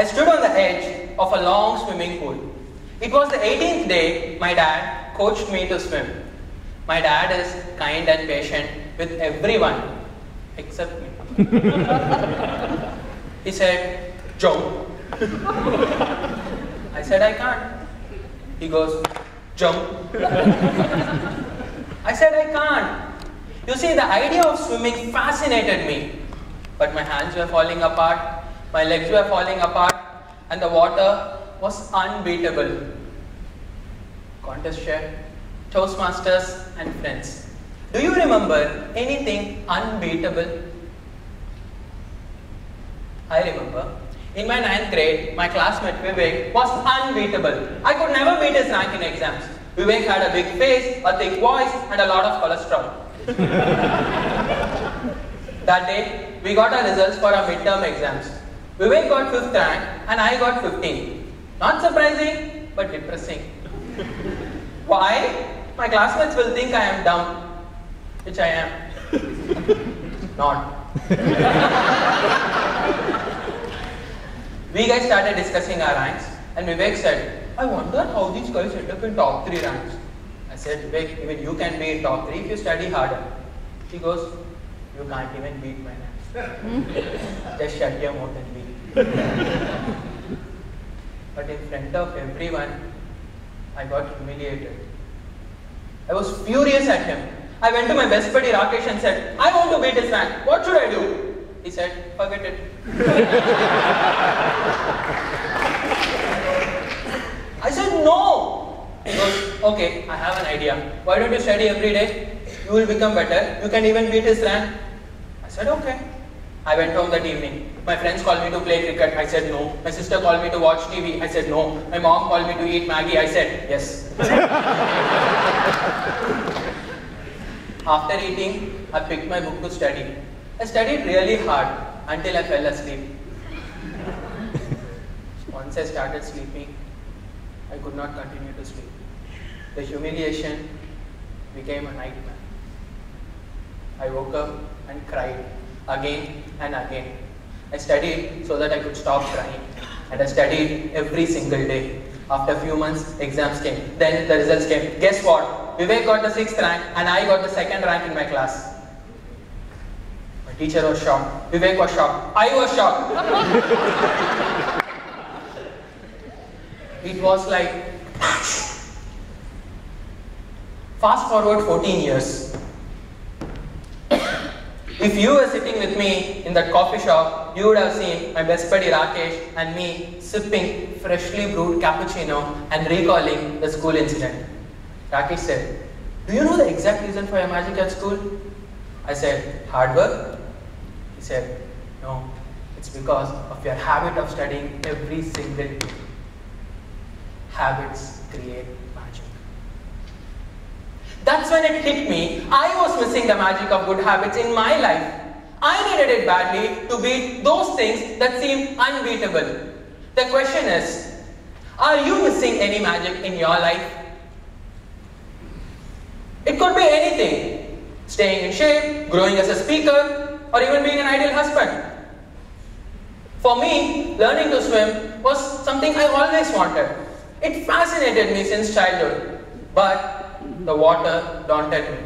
I stood on the edge of a long swimming pool. It was the 18th day my dad coached me to swim. My dad is kind and patient with everyone except me. He said, jump. I said, I can't. He goes, jump. I said, I can't. You see, the idea of swimming fascinated me. But my hands were falling apart, my legs were falling apart, and the water was unbeatable. Contest chair, Toastmasters, and friends. Do you remember anything unbeatable? I remember. In my 9th grade, my classmate Vivek was unbeatable. I could never beat his rank in exams. Vivek had a big face, a thick voice, and a lot of cholesterol. That day, we got our results for our midterm exams. Vivek got 5th rank and I got 15th. Not surprising, but depressing. Why? My classmates will think I am dumb, which I am. Not. We guys started discussing our ranks and Vivek said, I wonder how these guys end up in top 3 ranks. I said, Vivek, even you can be in top 3 if you study harder. He goes, you can't even beat my ranks. Just shut your mouth and beat. But in front of everyone, I got humiliated. I was furious at him. I went to my best buddy Rakesh and said, I want to beat his rank. What should I do? He said, forget it. I said, no. He goes, okay, I have an idea. Why don't you study every day? You will become better. You can even beat his rank. I said, okay. I went home that evening. My friends called me to play cricket. I said no. My sister called me to watch TV. I said no. My mom called me to eat Maggie. I said yes. After eating, I picked my book to study. I studied really hard until I fell asleep. Once I started sleeping, I could not continue to sleep. The humiliation became a nightmare. I woke up and cried again and again. I studied so that I could stop crying. And I studied every single day. After a few months, exams came. Then the results came. Guess what? Vivek got the 6th rank and I got the 2nd rank in my class. My teacher was shocked. Vivek was shocked. I was shocked. It was like, fast forward 14 years. If you were sitting with me in that coffee shop, you would have seen my best buddy Rakesh and me sipping freshly brewed cappuccino and recalling the school incident. Rakesh said, do you know the exact reason for your magic at school? I said, hard work? He said, no, it's because of your habit of studying every single day. Habits create magic. That's when it hit me. I was missing the magic of good habits in my life. I needed it badly to beat those things that seemed unbeatable. The question is, are you missing any magic in your life? It could be anything. Staying in shape, growing as a speaker, or even being an ideal husband. For me, learning to swim was something I always wanted. It fascinated me since childhood. But the water daunted me.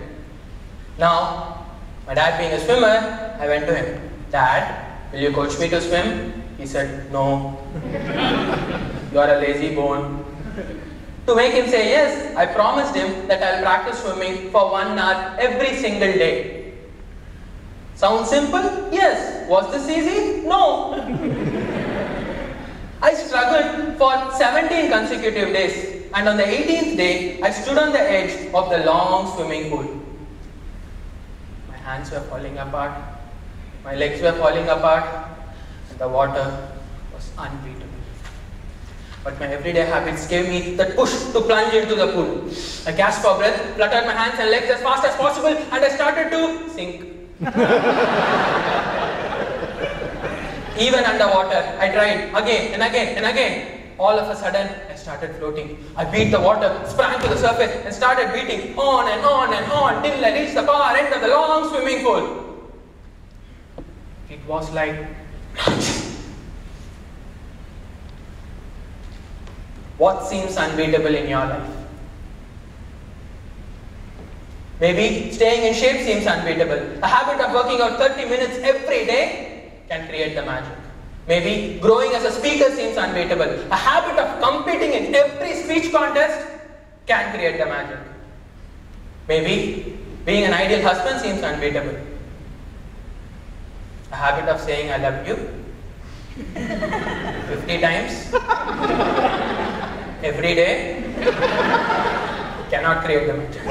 Now, my dad being a swimmer, I went to him. Dad, will you coach me to swim? He said, no. You are a lazy bone. To make him say yes, I promised him that I'll practice swimming for 1 hour every single day. Sounds simple? Yes. Was this easy? No. I struggled for 17 consecutive days. And on the 18th day, I stood on the edge of the long swimming pool. My hands were falling apart, my legs were falling apart, and the water was unbeatable. But my everyday habits gave me that push to plunge into the pool. I gasped for breath, fluttered my hands and legs as fast as possible, and I started to sink. Even underwater, I tried again and again and again. All of a sudden, I started floating. I beat the water, sprang to the surface, and started beating on and on and on till I reached the far end of the long swimming pool. It was like What seems unbeatable in your life? Maybe staying in shape seems unbeatable. A habit of working out 30 minutes every day can create the magic. Maybe growing as a speaker seems unbeatable. A habit of competing in every speech contest can create the magic. Maybe being an ideal husband seems unbeatable. A habit of saying I love you 50 times every day cannot create the magic.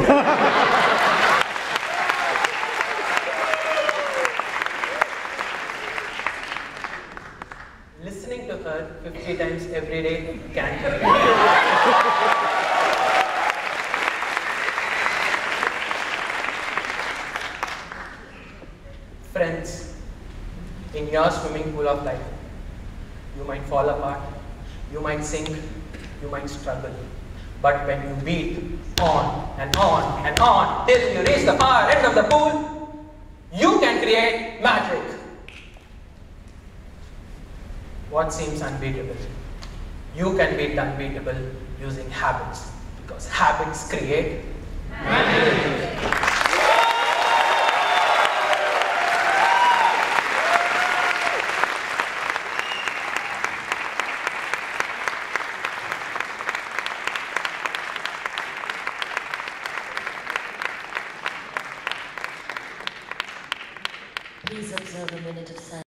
Listening to her 50 times every day can create the magic. Friends, in your swimming pool of life, you might fall apart, you might sink, you might struggle. But when you beat on and on and on till you reach the far end of the pool, you can create magic. What seems unbeatable? You can beat the unbeatable using habits, because habits create magic.